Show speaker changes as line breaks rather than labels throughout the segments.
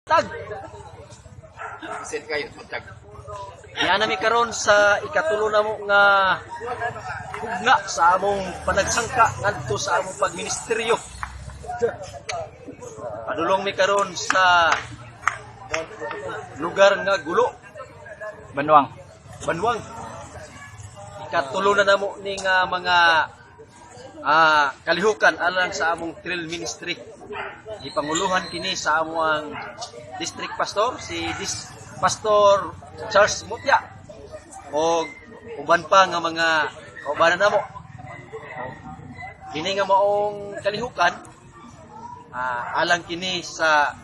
Tag.
Sit kayo, tag.
Yan nami karon sa ikatulo na mo nga hugna sa among panagsangka ngadto sa among pagministeryo. Padulong mi karon sa lugar nga Gulo,
Banwang.
Banwang. Ikatulo na namo ni nga mga kalihukan alang sa among trail ministry. Ipanguluhan kini sa among district pastor si Pastor Charles Mutya o uban pa nga mga kaubanan namo. Kini nga maong kalihukan alang kini sa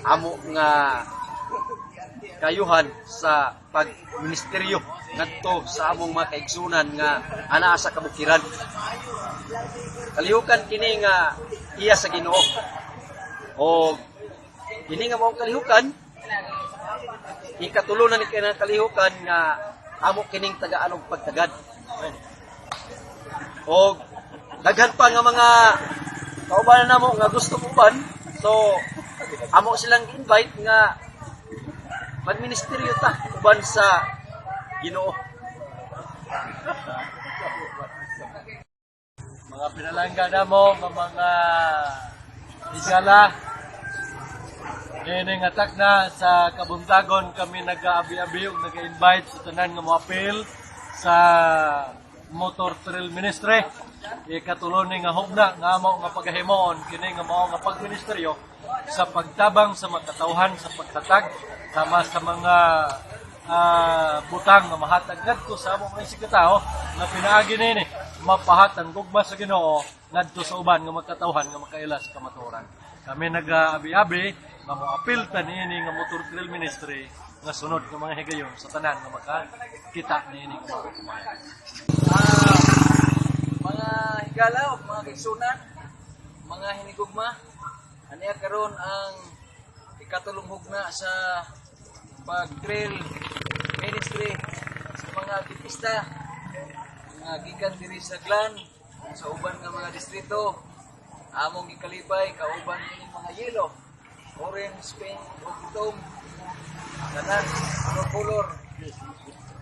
amo nga kayuhan sa pagministeryo ngadto sa among mga kaigsunan nga anaa sa kabukiran. Kalihukan kini nga iya sa Ginoo. O kini nga maong kalihukan ikatulo na ni kanang kalihukan nga amo kining tagaan og pagtagad. O daghan pa nga mga kaubanan namo nga gusto uban, so amo silang invite nga magministeryo ta uban sa Ginoo. Mga pinalangga namo nga mga isala Ini nga takna sa kabuntagon kami nag-aabi-abi ug nag-invite sa tanan nga moapil sa Motor Trail Ministry. Ikatulo ni nga hugna nga amo nga pagahimoon kini nga mao nga pagministeryo sa pagtabang sa makatawhan sa pagtatag sama sa mga butang nga mahatag ngadto sa among mga sigataho nga pinaagi nini mapahatang gugma sa Ginoo ngadto sa uban nga magkatawhan nga makailas kamaturan. Kami nag-aabi-abi nga moapil ta niini nga Motor Trail Ministry nga sunod nga mga higayon sa tanan nga makakita niini nga mga kumayan. Mga higala o mga kaigsunan, mga hinigugma, aniya karon ang ikatulong hugna sa pag-trail ministry sa mga aktivista nga gikan diri sa Glan sa uban nga mga distrito. Among gikalipay kauban ni mga yelo, orange, pink, o itom, kanan, color,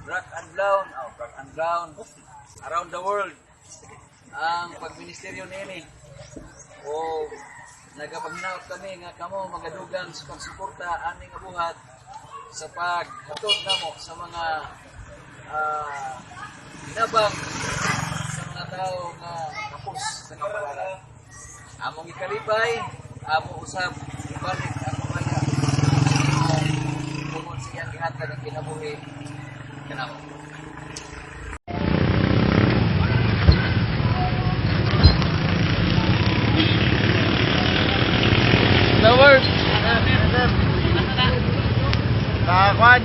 black and brown, around the world. Ang pagministeryo nini o nagapagnaot kami nga kamo magadugang sa pagsuporta ani nga buhat sa paghatod namo sa mga nabang sa mga tao nga kapos sa kapalaran. Among ikalipay, amo usab ibalik ang mga kung siyang gihatag ang kinabuhi kanamo.
Flowers. Kakwan.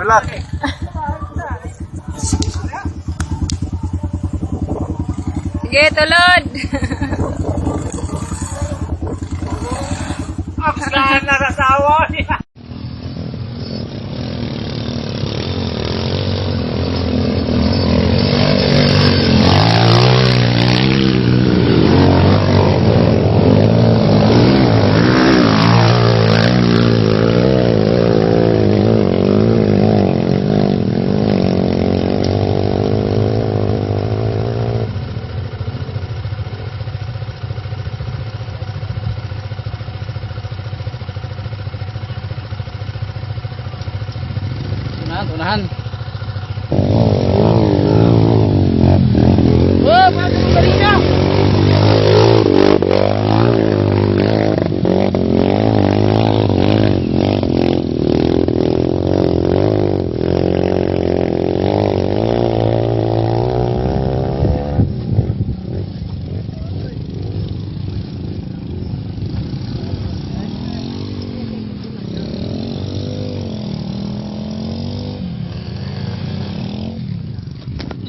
Bulak.
Sige, tulod.
Saan nakasawa niya?
Tunahan. Oh, bagus berinya.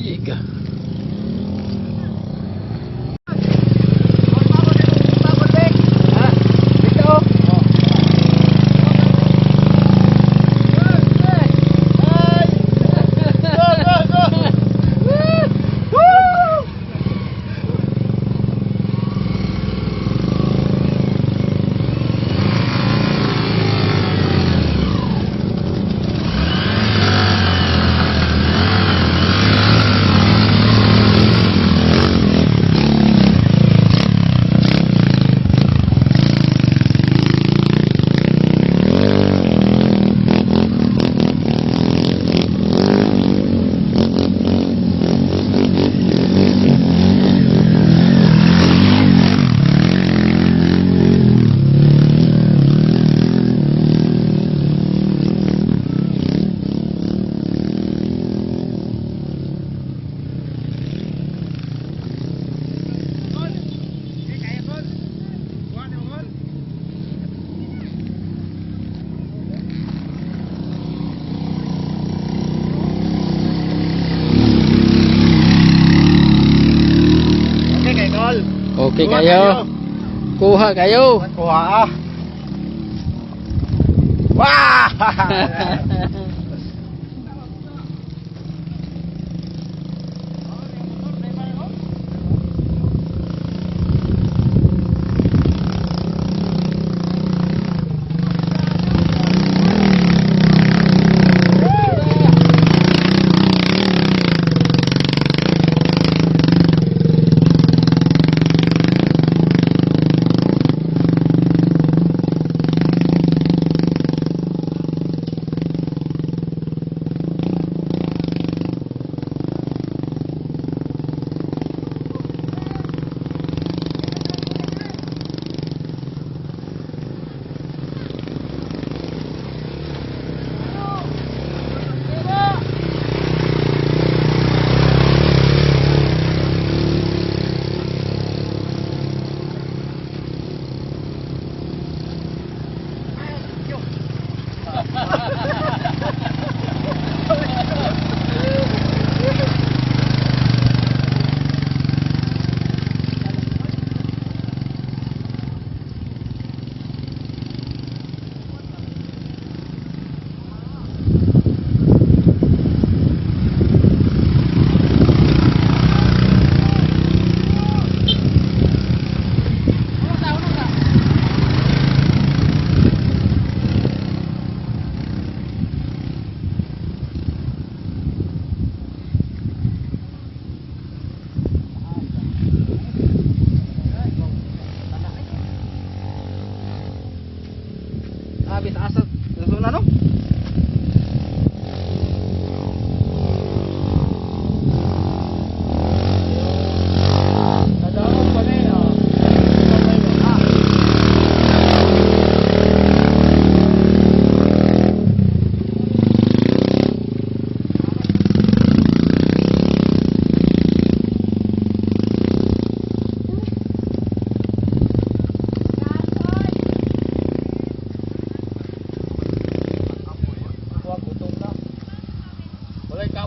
Iga. Okay kayo. Kuha kayo.
Kuha ah. Wah!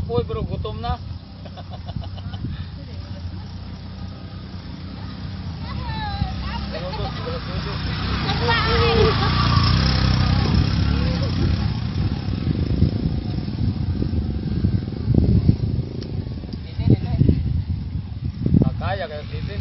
apoy pero gutom na. Kaya kayo titin.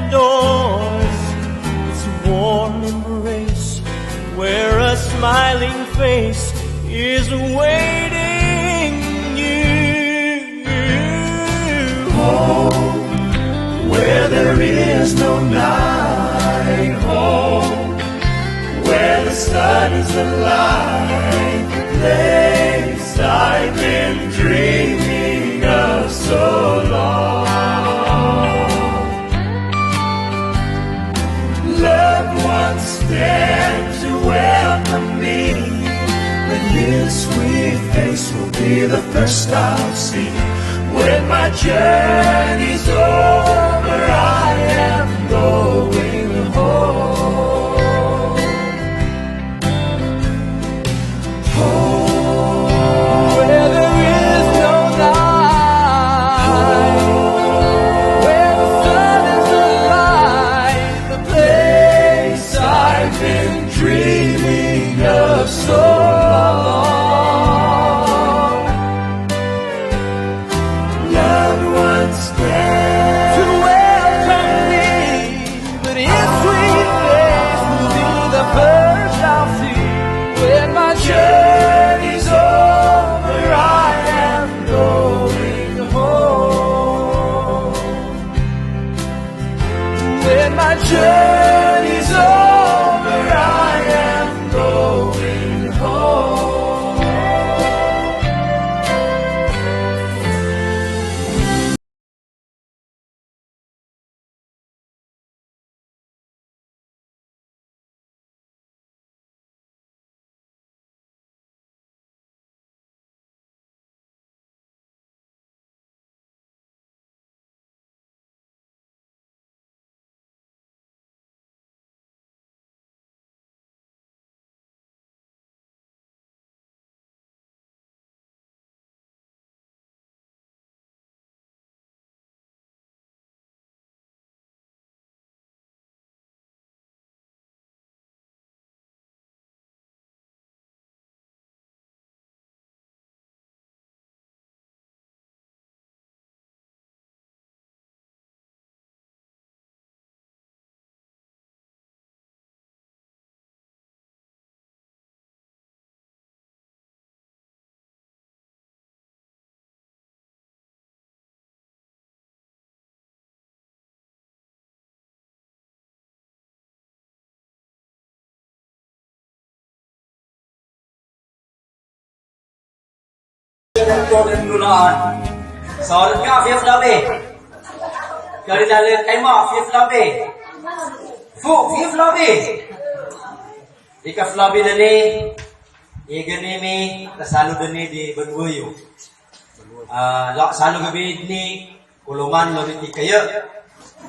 Doors, it's a warm embrace where a smiling face is awaiting you. Home, where there is no night. Home, where the sun is alive. The place I've been dreaming of so long. Loved ones stand to welcome me, but his sweet face will be the first I'll see. When my journey's over, I am going home. Home, where there is no night. Where the sun is alive, the place I've been dreaming of so long. Loved ones stand to welcome me, but his sweet
po ng lulaan. So, alam ka, fifth lobby. Kali dalit kayo mo, fifth lobby. Fifth lobby. Ikaf lobby na ni, igan ni kasalo na ni di Banwayo. Salo gabi ni, kuluman lobby ti kayo.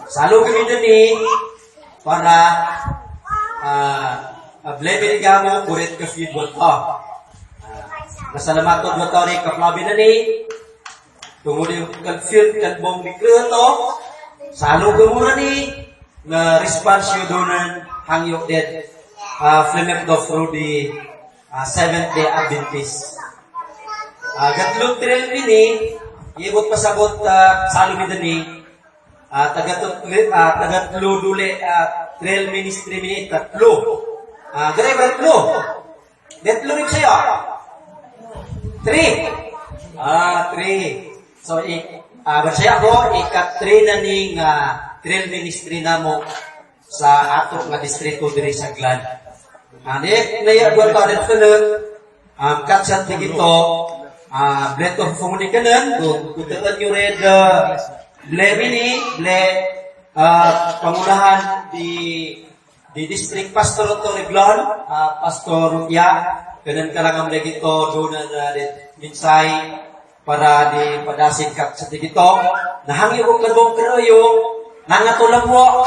Salo gabi na ni, para, blebe ni gamo, kurit ka feed mo to. Masalamat ko dua tao ni kaplabi na ni, tungod yung confused kalbong ni Kreto, salo gamura ni, na response yun doon hangyo dead, flimek do through the Seventh-day Adventist. Gatlong trail ni, iibot pasabot salo ni Dani, tagatlo duli, trail ministry ni tatlo. Gare tatlo. Tatlo rin sa'yo. 3. 3. So, Barsaya ko, ika-3 na ning trail ministry na mo sa ato nga distrito diri sa Glan. Naya dua ta dito na katsat dito, bleto fumuni kanan, tutuan yung red, ble mini, ble pangunahan di district pastor to Glan, Pastor Ya, kanan karang amre gito doon na minsay para di padasin kap sa dito. Nahangi ko kadong pero yung nangatulong mo,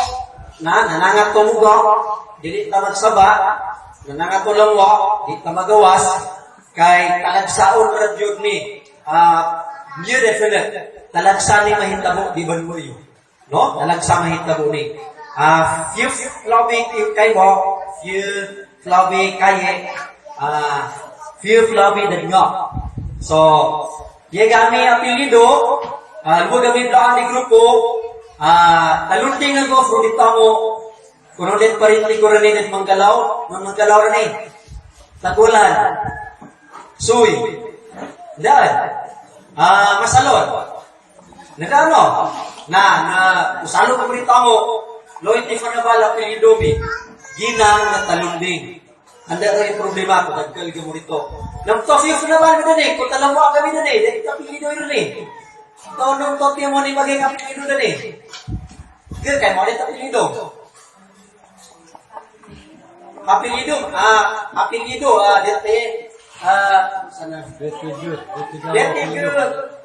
nanangatulong mo, dili ta magsaba, nanangatulong mo, di ta magawas, kay talagsaon radyo ni, new definite, talagsa ni mahitabo, di ba mo yun? No? Talagsa mahitabo ni. Fifth lobby kay mo, fifth lobby kay, fifth lobby danyo. So, yagami apelido, luwag kami blaan ni grupo, talunting ang go, dito mo, kung ulit pa rin ko rin at manggalaw rin eh. Tagulan, suy, daan, masalon, nagano, usalo ko rin mo, loit ni Fanabal apelido mi, ginang na talunding. Anda rin yung problema ko, nagkaligam mo rito. Nang tofi yung naman mo doon eh, kung talang mo kami doon eh, dahil kapilido yun eh. Nung tofi mo ni maging kapilido doon eh. Kaya kayo mo rin kapilido. Kapilido, dati, sana? Dati yun,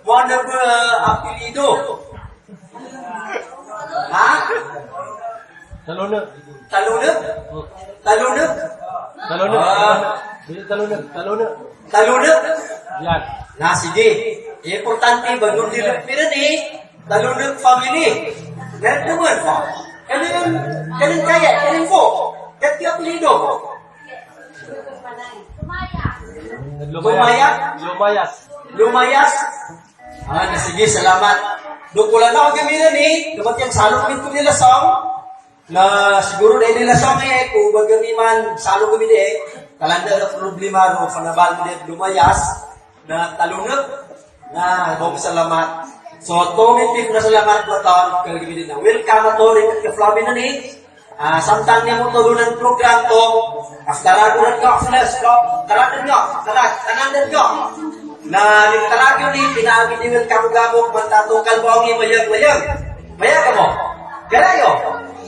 one of the kapilido. Ha?
Talunag.
Talunag? Talunag? Talunag?
Yan.
Sige. Importante, bagong dilap meron eh. Talunag family. Meron naman po. Kanin kaya, kanin po. Kat yung apelido po. Lumayas. Sige, salamat. Doon ko lang ako gaminan eh. Dapat yung salong ko nila song. Na siguro na nila song eh. Kung bagamiman, salong kami eh. Talanda na problema ro, Fanabal mo din lumayas. Na talunag. Na, huwag salamat. So, tumitif na salamat po taon. Kalagami din na. Welcome to rin at ka-flabby na ni. Samtang niya mo to doon ang program to. Aftaragunan ko, flash ko. Taranan ko. Na nagtaragyo ni, pinaagin ni welcome gamok, mantatukal mo ang imayag. Mayag ka mo. Galayo.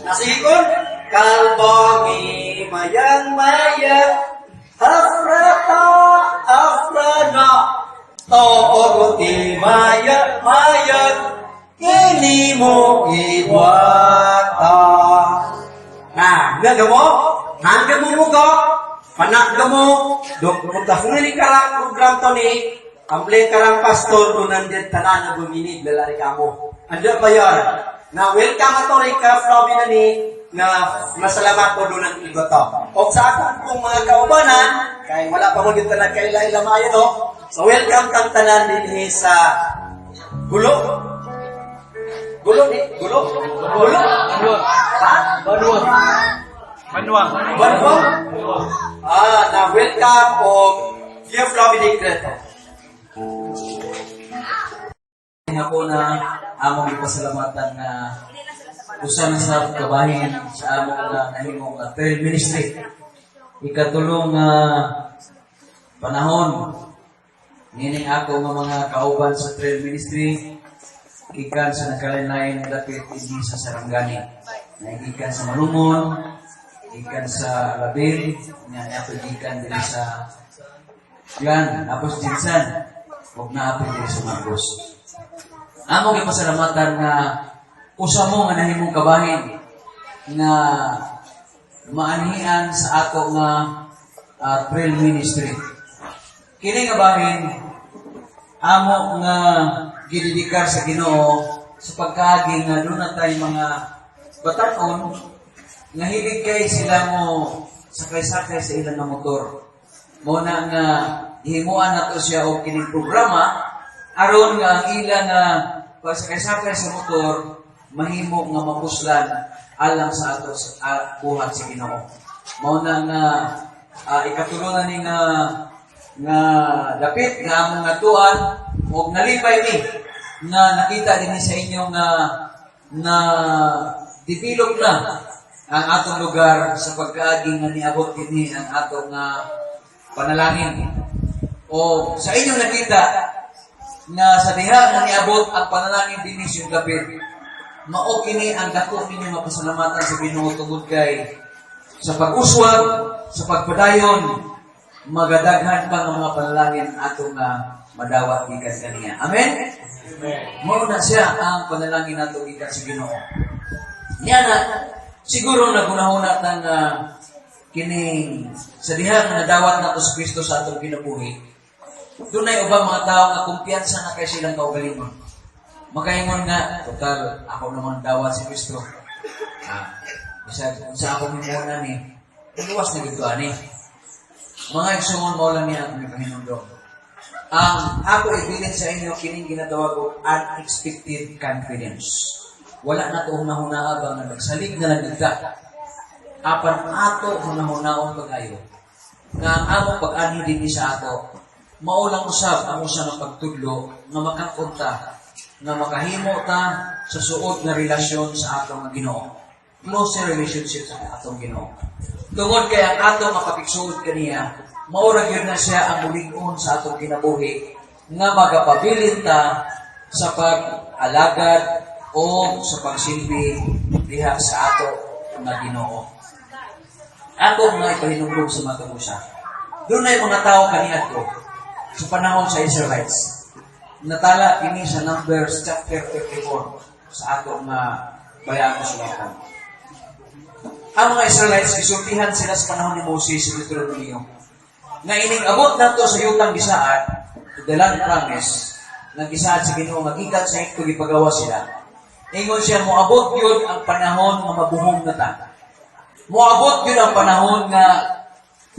Nasikon. Kalbongi mayag. Afrana. To'oruti mayag. Ini mo iwata. Nagamo mo ko. Panagamo. Dok, mutafuli karang program to ni. Ample karang pastor to nandiyan tanan na buminid. Lalari ka mo. Ando pa yun. Na welcome to rin ka from na ni. Na masalamat po doon ang iba to. O sa akin pong mga kaubanan, kaya wala pa mo dito na kaila-ila mayo no. So welcome kang tanan din sa Gulo. Ha? Banwang. Na welcome po Jeff Lobby Decreto.
Nga po na among ipasalamatan na usa na sa kabahin sa among nahimong prayer ministry. Ikatulong panahon Ngining ako nga mga kauban sa trail ministry, gikan sa nagkalain-lain nga dapit hindi sa Sarangani. Gikan sa Malumon, gikan sa Labil, nga gikan din sa Yan, Apos Jinsan, huwag na apin din sa Marcos. Amo gipasalamatan nga usa mo nga nahimong kabahin nga maanhian sa ato nga trail ministry. Kini nga bahin amo nga gidedikar sa Ginoo sa pagkaagi nga doon na tayo mga batanon nga hilig kay sila mo sakay-sakay sa ilang nga motor. Muna nga himuan nato siya og kining programa aron nga ang ila nga pagsakay-sakay sa motor mahimo nga mapuslan alang sa ato sa buhat sa Ginoo. Muna nga ikatulunan ni nga dapit nga among natuan og nalipay ni nga nakita din sa inyo nga develop na ang atong lugar sa pagkaagi nga niabot dinhi ang atong panalangin. O sa inyo nakita nga sa diha nga niabot ang panalangin dinhi sa dapit. Mao kini ang dako ninyo mapasalamatan sa Ginoo tungod kay sa pag-uswag, sa pagpadayon, magadaghan pa ng mga panalangin atong madawat gikan kaniya. Amen? Amen. Mao na siya ang panalangin nato gikan sa Ginoo. Niya na siguro nagunahuna tang kining sa diha nga nadawat nato sa Kristo sa atong kinabuhi. Dunay ubang mga tawo nga kumpiyansa na kay silang kaugalingon. Makaingon nga, total ako naman dawat si Kristo. Sa ako muna ni luwas na gito ani. Mga igsoon mo lang niya ang Panginoon. Ako ibilin sa inyo kining ginatawag ko unexpected confidence. Wala na to hunahuna ba nga nagsalig na lang nagda. Apan ato hunahunaon pag-ayo. Nga ang among pag-ani din sa ato, maulang usab ang usa ng pagtudlo nga makakunta, nga makahimo ta sa suod nga relasyon sa atong Ginoo. Close relationship sa atong Ginoo. Tungod kay ang atong makapigsuod kaniya, maurag yun na siya ang muling-on sa atong kinabuhi nga magapabilin ta sa pag-alagad o sa pagsilbi diha sa ato nga Ginoo. Ako nga ipahinumdum sa mga kamusa. Doon na yung mga tao kaniadto sa panahon sa Israelites. Natala kini sa Numbers chapter 54 sa ato nga bayang sulatan. Ang mga Israelites, isultihan sila sa panahon ni Moses sa Deuteronomio. Nga ining-abot na to sa yutang gisaad, the land promise, nga gisaad sa Ginoo nga gikan sa ito gipagawa sila. Ingon siya, moabot yun ang panahon nga mabuhong na ta. Moabot yun ang panahon nga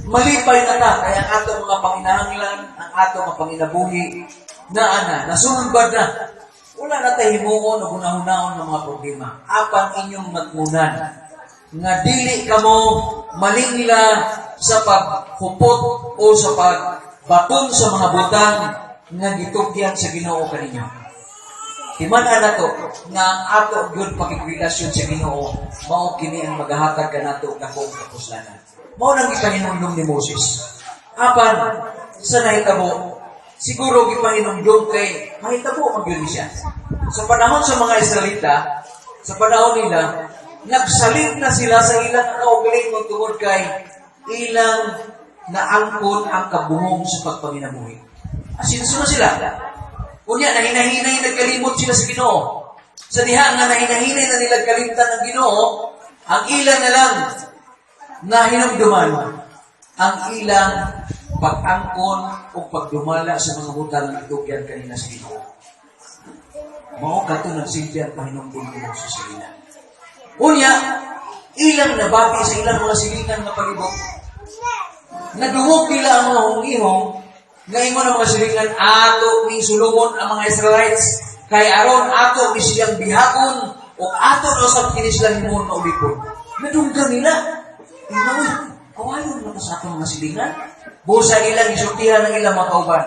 malipay na ta, kaya ang ato mga panginahanglan, ang ato mga panginabuhi, nasulbad na. Wala na tayo himuon o hunahunahon ng mga problema. Apan inyong nagmunan nga dili kamo malingla sa paghupot o sa pagbaton sa mga butang nga gitugyan sa Ginoo kaninyo. Timan-an nato nga ang ato gyud pagrelasyon sa Ginoo mao kini ang magahatag kanato dakong kapuslanan. Mao nang gipahinumdum ni Moses. Apan sa nahitabo siguro gipahinumdum kay mahitabo magyud siya. Sa panahon sa mga Israelita, sa panahon nila nagsalit na sila sa ilang kaugalingon tungod kay ilang naangkon ang kabuhong sa pagpanginabuhi. Asinso na sila. Unya, nahinahinay nagkalimot sila sa Ginoo. Sa diha nga nahinahinay na nila kalimtan ng Ginoo, ang ilang na lang nahinumduman ang ilang pag-angkon o pagdumala sa mga butang na itugyan kanina sa Ginoo. Mao kato nagsilbi ang pahinumdum ni Moses sa ilang. Unya, ilang nabati sa ilang mga silingan na palibot. Nadungog nila ang mga hungihong, ngayon mo ng mga silingan, ato ni sulungon ang mga Israelites, kay aron ato ni siyang bihakon, o ato na sa kinislang mo na ulipon. Nadunggan nila. Inawi, kawayon na sa ato mga silingan. Busa ilang isultihan ng ilang mga kauban.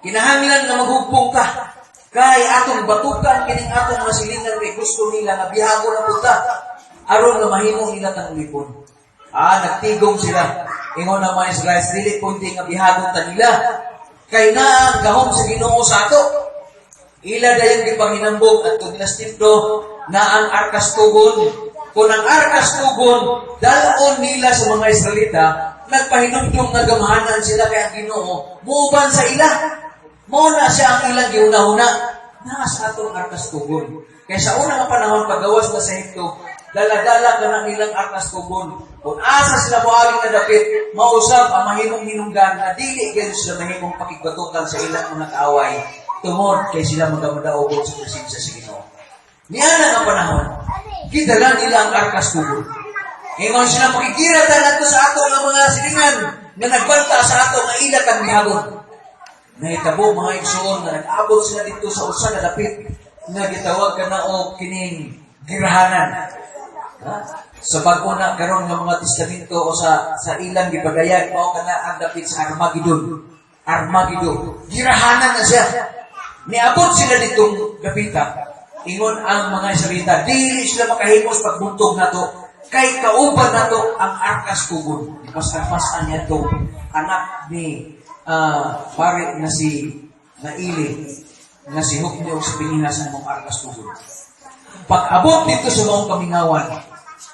Kinahanglan na maghugpong ka. Kay atong batukan, kining atong mga silingan, kay gusto nila na bihakon na punta. Aron nga mahimo nila tang ulipon. Nagtigong sila. Ingon ang mga Israelites, dili punti nga bihagon ta nila. Kay na ang gahom sa Ginoo sa ato. Ila dayon gipanghinambog at ginastipdo na ang arkas tugon. Kung ang arkas tugon, dalon nila sa mga Israelita, nagpahinumdum na gamahanan sila kay ang Ginoo, muuban sa ila. Muna siya ang ilang giuna-una. Naas atong arkas tugon. Kaya sa unang panahon, paggawas na sa Hito, dala-dala ka ng ilang arkas tugon. Kung asa sila moaging na dapit, mausap ang mahimong hinunggan na dili kayo sila mahimong pakigbatukan sa ilang mga kaaway. Tungod kay sila magkamadaogon sa presensya sa Ginoo. Niana nga panahon, gidala nila ang arkas tugon. Ingon sila makikiratan nato sa ato ng mga silingan na nagbanta sa ato nga ila kang mihabon. Nahitabo mga igsoon na nag-abot sila dito sa usa na dapit nga gitawag ka na o kining girahanan. Sa bago na karon nga mga testamento o sa ilang gipagayag mao kana ang dapit sa Armageddon. Armageddon. Girahanan na siya. Niabot sila ditong dapita. Ingon ang mga Israelita, dili sila makahimos pagbuntog nato kay kauban nato ang arkas tugon. Pas-pasan niya to anak ni pare na si Naili na si Huknyo sa Pinihas ng mga arkas tugon. Pag-abot dito sa mga kamingawan,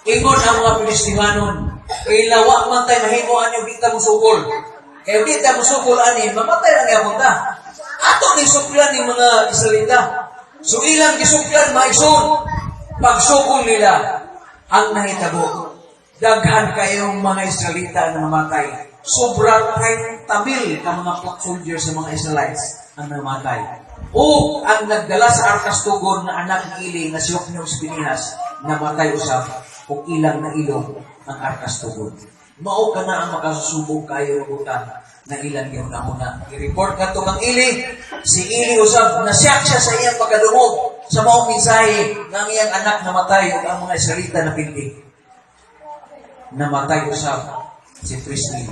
ingon ang mga Pilistimanon, ilawa man tayo mahimuan yung kita musukol. Kaya kita musukol ani, mamatay lang yapon ta. Ato ni suklan ng mga Israelita. So ilang gisuklan maison, pagsukol nila ang nahitabo. Daghan kayong mga Israelita na namatay. Sobrang 30,000 ka mga foot soldiers sa mga Israelites ang namatay. O ang nagdala sa arkas tugon na anak ni Ili na si Huknyo sa Pinihas, namatay usap kung ilang na ilong ang arkas tugon. Mao ka na ang makasusubog kayo rubutan na ilang yung nauna. I-report ka to kang Ili, si Ili usap, nasyak siya sa iyang pagkadumog sa maong mensahe ng iyang anak namatay o ang mga Israelita na pintig. Namatay usap si Presley.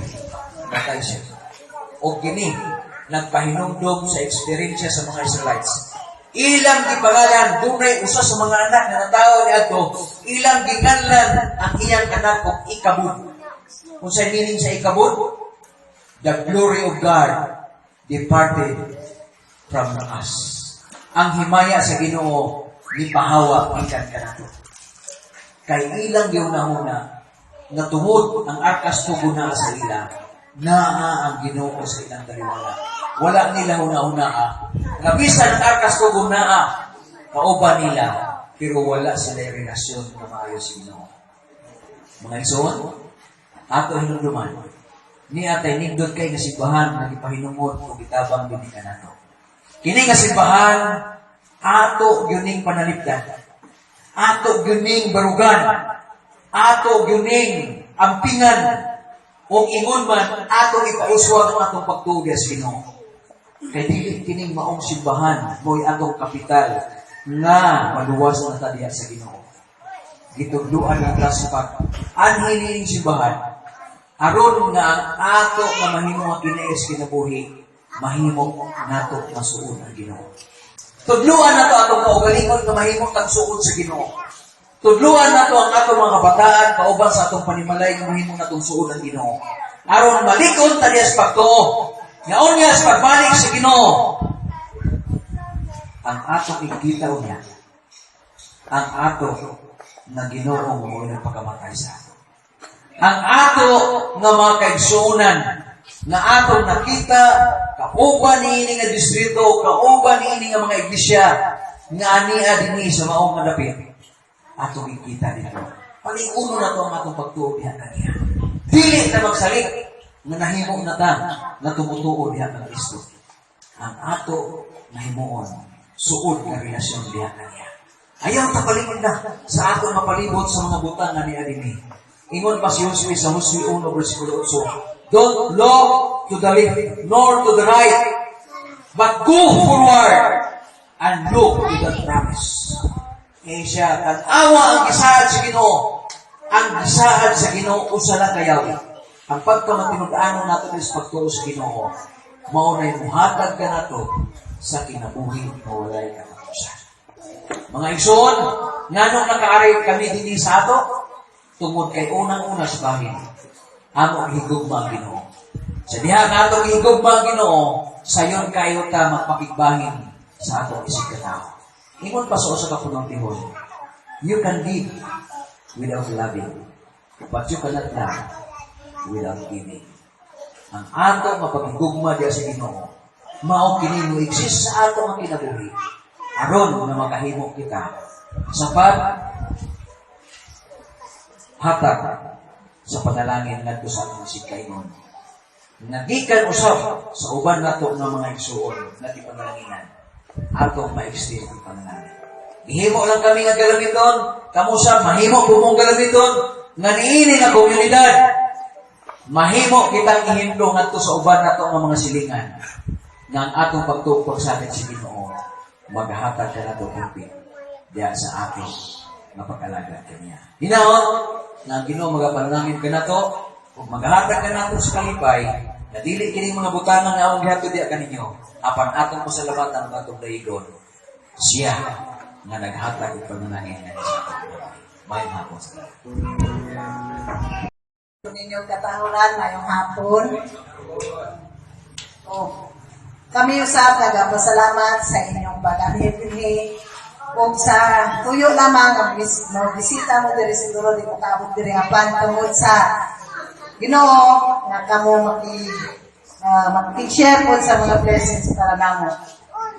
Namatay siya. O gini, nagpahinumdum sa experience sa mga Israelites. Ilang gipangalan, dunay usa sa mga anak na natawo ni Adto, ilang ginganlan ang iyang anak kong Ikabud. Kung sa meaning sa Ikabud, the glory of God departed from us. Ang himaya sa Ginoo ni pahawa ikan kanato. Kay ilang giuna-una na tungod ang arkas tugon sa ila, naa ang Ginoo sa ilang daliwala. Wala nila una-una nga bisan ang arkas tugon kauban nila, pero wala sila relasyon na maayos sa Ginoo. Mga igsoon, ato hinumduman, ni atay nindot kay nga simbahan na ipahinumod o gitabang binikan nato. Kini nga simbahan, ato gyuning panalipdan, ato gyuning barugan, ato gyuning ampingan, o ingon man, ato ipauswag ang atong pagtugi sa Ginoo. Kay dili kining maong simbahan, mo'y atong kapital, nga maluwas na tadiya sa Ginoo. Gitudluan ang taspak, anhin nining simbahan, aron nga ang ato nga mahimo nga kinaes kinabuhi, mahimo nato masuod ang Ginoo. Tudluan nato atong kaugalingon nga mahimo tag suod sa Ginoo. Tudluan nato ang atong mga kabataan kauban sa atong panimalay nga mahimo natong suod ang Ginoo. Aron malikon ta diya sa pagtuo. Nga unya sa pagbalik sa Ginoo. Ang atong igitaw niya, ang ato na Ginoo mo nagpakamatay sa ato. Ang ato nga mga kaigsuunan na atong nakita kauban niini nga distrito, kauban niini nga mga iglesia nga ania dinhi sa maong nga dapit. Atong ikita dito. Paliuno na to ang atong pagtuo diha kaniya. Dili na magsalig nga nahimo na ta na tumutuo diha kang Kristo. Ang ato nahimuon suod nga relasyon diha kaniya. Ayaw ta palimod na sa ato mapalibot sa mga butang nga niya dinhi. Ingon pa si Josue sa Josue 1 versikulo 8. Don't look to the left nor to the right, but go forward and look to the promise. Kaya siya, tanawa ang gisaad sa Ginoo. Ang gisaad sa Ginoo, usa lang kayaw. Ang pagkamatinud-anon nato sa pagtuo sa Ginoo, maunay muhatag ka nato sa kinabuhi na walay katapusan. Mga igsoon, nganong nakaaray kami din sa ato, tungod kay unang-una sa bahin, among higugma ang Ginoo. Sa diha nga atong higugma ang Ginoo,
sayon kayo ta magpakigbangin sa atong isig katao. Ingon pa sa usa ka punong tihon, you can live without loving, but you cannot love without giving. Ang ato mapagigugma diya sa Ginoo, mao kini mo exist sa ato ang kinabuhi. Aron na makahimo kita sa hatag sa panalangin ngadto sa atong sikaynon. Nagikan usab sa uban nato nga mga igsuon nga pangalanginan. Atong ma-extend ang panalangin. Ihimo lang kami nga galamiton, kamo sa mahimo po mong galamiton nga niini na komunidad. Mahimo kitang ihimlo ngadto sa uban nato nga mga silingan nga ang atong pagtupok sa atin si Ginoo maghatag ka nato kumpit diya sa atin nga pag-alagad kaniya. Hinaon nga ang Ginoo magapanalangin ka nato ug maghatag ka nato sa kalipay na dili kini mga butangan nga among gihatod diya kaninyo apan atong pasalamatan ng atong dayon siya nga naghatag og panalangin nga sa atin. May hapon sa
ninyong katahunan ngayong hapon. Kami usap nagapasalamat sa inyong pag-anhipinhi kung sa tuyo lamang ang bisita mo diri siguro di ko kaabot diri nga plan tungod sa Ginoo nga kamo mag-share po sa mga blessings para namo.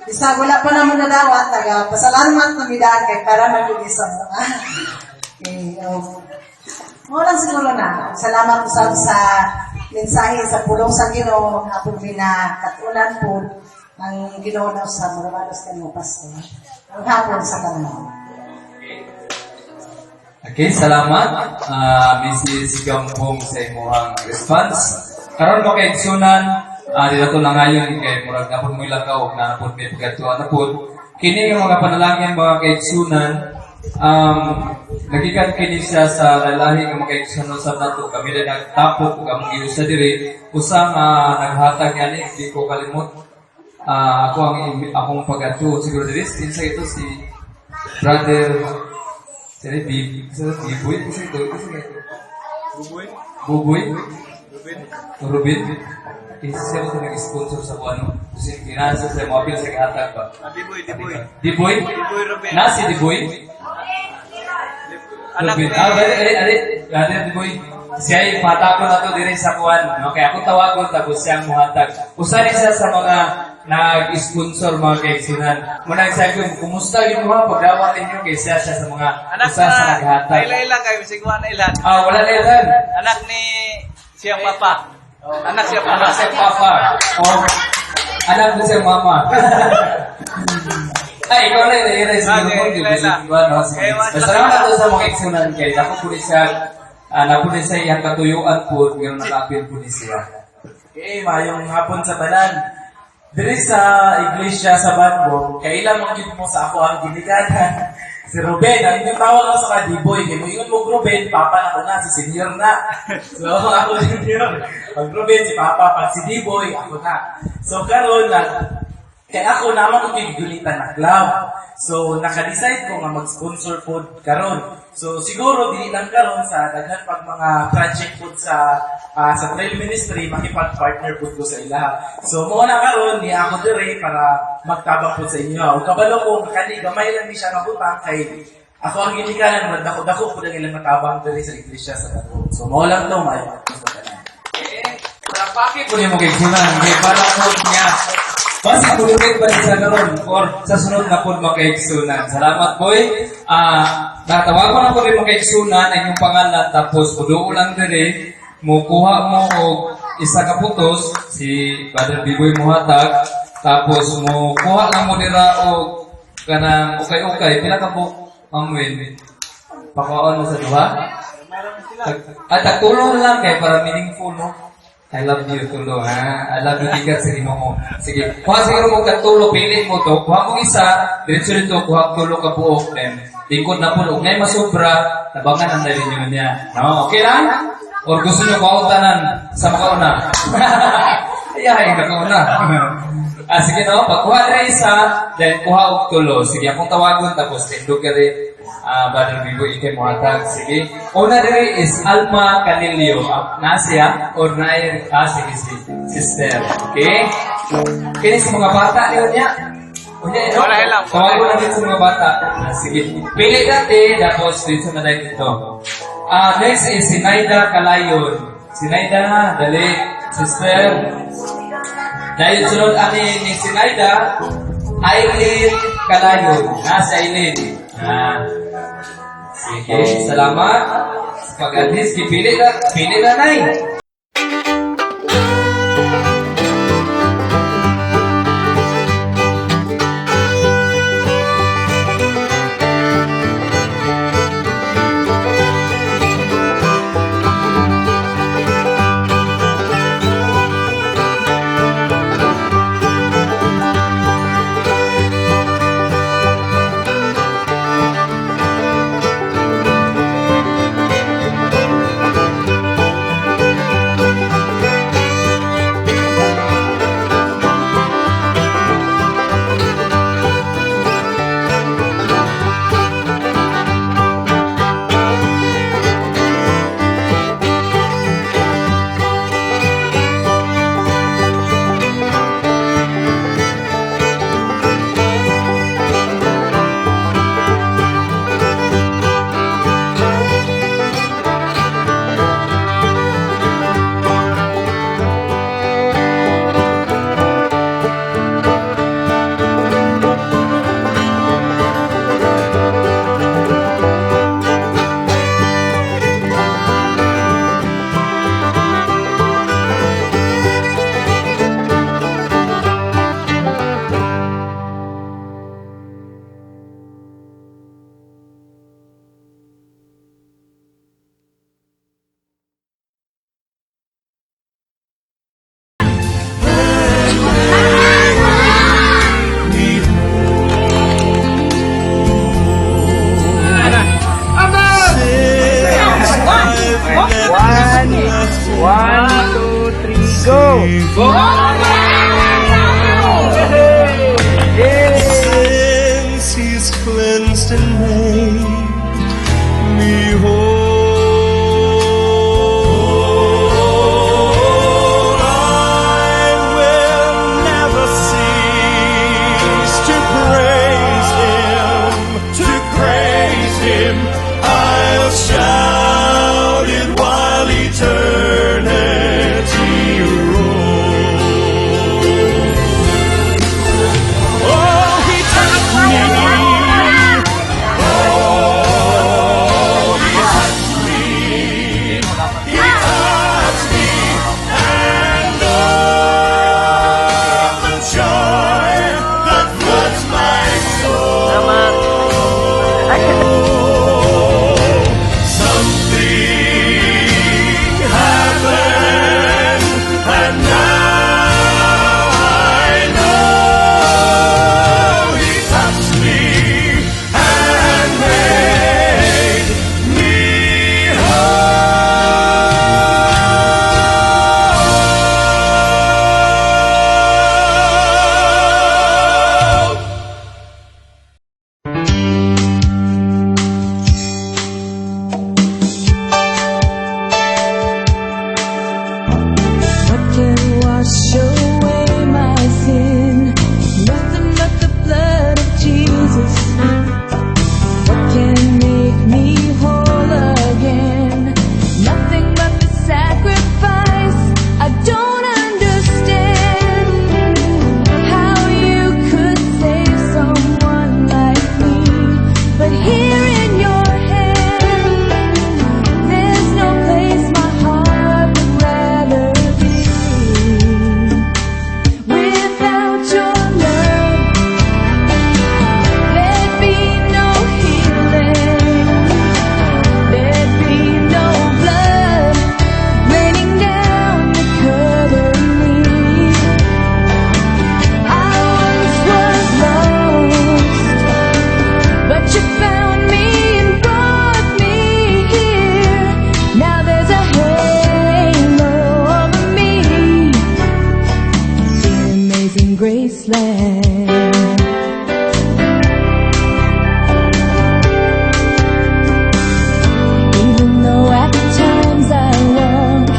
Bisag wala pa na mo nadawat, nagapasalamat na midaan kay para mag-isa mo. Walang siguro na. Salamat po sa mensahe sa pulong sa Ginoo na po binakatulan po ang Ginoo na sa Murabados kanyo, Pastor. Ang hapon sa kanila.
Okay, salamat. Mrs. Gampong sa imuhang response. Karon mo kay Sunan, dito na ngayon kay murag na po mo ilakaw na po may pagkatuan na po. Kini yung mga panalangin mga kay Sunan, nagikan kini siya sa lalahi nga makaigsunon sa nato kami na nagtapok kung among sa diri usang naghatag yan hindi ko kalimot akong pag-ato siguro diri sa ito si brother Buboy Rubin isa mo nag-sponsor sa buwan kasi kinasa sa mga pil sa kahatag ba Diboy Rubin nasi Diboy anak ni Diboy siya ay patapon na to din sa kuwan okay ako tawagon tapos siyang muhatag usa siya sa mga nag-sponsor mga kaigsunan muna sa akin kumusta yun mga pagdawa ninyo kay siya sa mga usa sa naghatag
Ilan kayo, sigwa na ilan.
wala na ilan
Anak ni siyang papa. Anak siyang
anak
papa.
sa papa o anak mo sa mama ay ikaw na ilan sa salamat to sa mga kaigsunan kay ako po siya napunin sa iyang katuyuan po ngayon nakapil po siya
Okay, mayong hapon sa tanan. Diri sa iglesia sa Banbong, kailan mo mo sa ako ang ginikanan. Si Ruben, ang inyong tawag ko sa Kadiboy. Kaya mo yun mo Ruben, Papa na ko na, si Senior na. So, ako Senior. Pag Ruben, si Papa. Pag si Diboy, ako na. So, karon na, kaya ako naman kung gigulitan na club. So, naka-decide ko nga mag-sponsor po karon. So, siguro, dili lang karon sa daghan pag mga project po sa Trail Ministry, makipag-partner po ko sa ila. So, muna karon ni ako dire para magtabang po sa inyo. O kabalo ko, kani gamay lang ni siya nabutang kay ako ang ginikanan, dako po lang ilang matabang dire sa iglesia sa Banbong. So, mo lang to, may
Napakit po niya mo kaigsunan kay para po niya basta pulutin pa siya naroon or sa sunod na po makaigsunan. Salamat po natawagan ko na po rin makaigsunan ang inyong pangalan tapos pulo lang dire mukuha mo o isa ka putos si Brother Biboy Muhatag tapos mukuha lang mo nila o kanang ukay-ukay pila ka po Win pakaon mo sa duha at tagtulong lang kay para meaningful mo I love you, Tulo, ha? I love you, Digat, sige mo. Sige. Kuha siguro mo Tulo, pili mo to. Kuha mo isa, diretso nito, kuha Tulo ka buok. Then, tingkod na po. Kung ngay masubra, tabangan ang nalinyo niya. No? Okay lang? Or gusto nyo kautanan sa makauna? Ay, nakauna. Sige no, pagkuha na isa, then kuha og tulo. Sige, akong tawagon, tapos tindog ka rin. Brother Bibo, ikay mo hatag. Sige. Una rin is Alma Canilio. Nasya, or na sige, si sister. Okay? Kini sa mga bata, yun niya.
Wala lang.
Tawagon na din sa mga bata. Sige. Pili natin, tapos dito na tayo dito. Next is si Naida Calayon. Si Naida, dali. Sister. Dahil sunod ani ni si Naida, Aileen Calayon. Si Aileen. Sige, salamat. Pag-adlis, pili na, Nay.
Since he's cleansed and made me whole, I will never cease to praise him, I'll shout it while eternity rolls. Oh, he touched me. Oh, he touched me. He touched me. And oh, the joy that floods my soul.
graceland. Even though at times I walk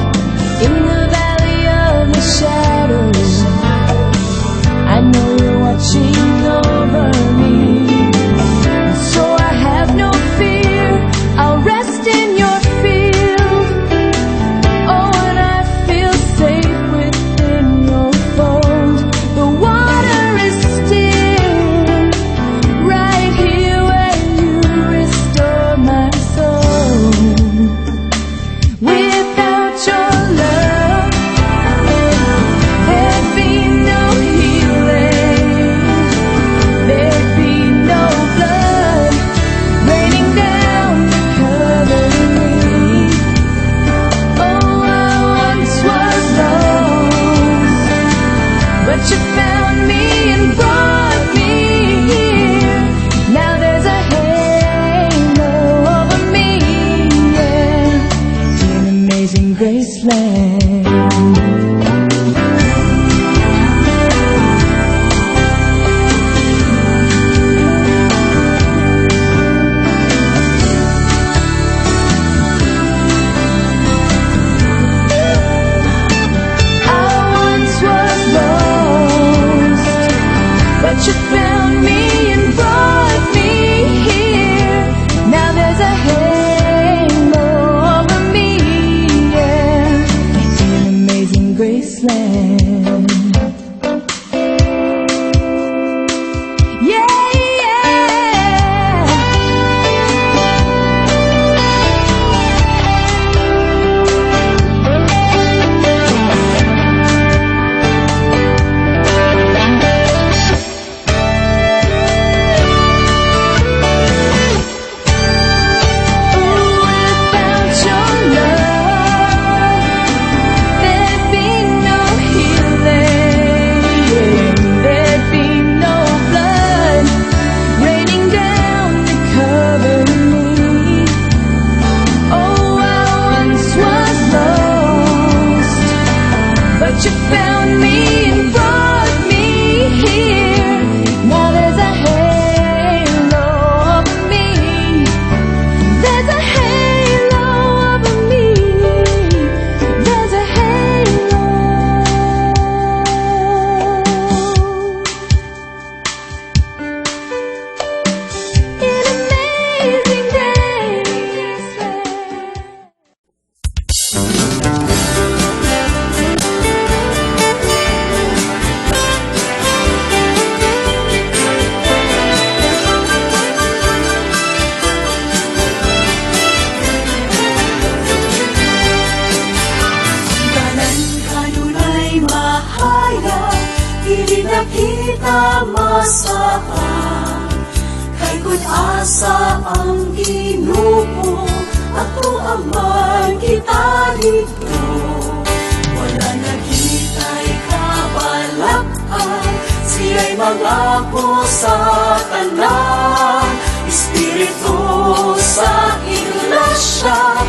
in the valley of the shadows, I know you're watching over me. So I have no fear, I'll rest in your field. Oh, and I feel safe within your fold. The water is still, right here where you restore my soul. Without your love, there'd be no healing, there'd be no blood raining down to cover me. Oh, I once was lost, but you found me and brought me here. Now there's a halo over me, yeah, in amazing graceland. I once was lost, but you found me and brought me here. Now there's a halo over me, yeah, in amazing graceland. Yeah, without your love, there'd be no healing, there'd be no blood raining down to cover me. Oh, I once was lost, but you found me and brought me here. Now there's a halo over me, there's a halo over me, there's a halo. In amazing graceland.
Tanan kanunay mahaya, dili nakita masaan. Kay kun asa ang Ginoo, ato aman kita dito. Wala nakita'y kabalakan, siya'y mangako sa tanan. Espiritu sa iglesia,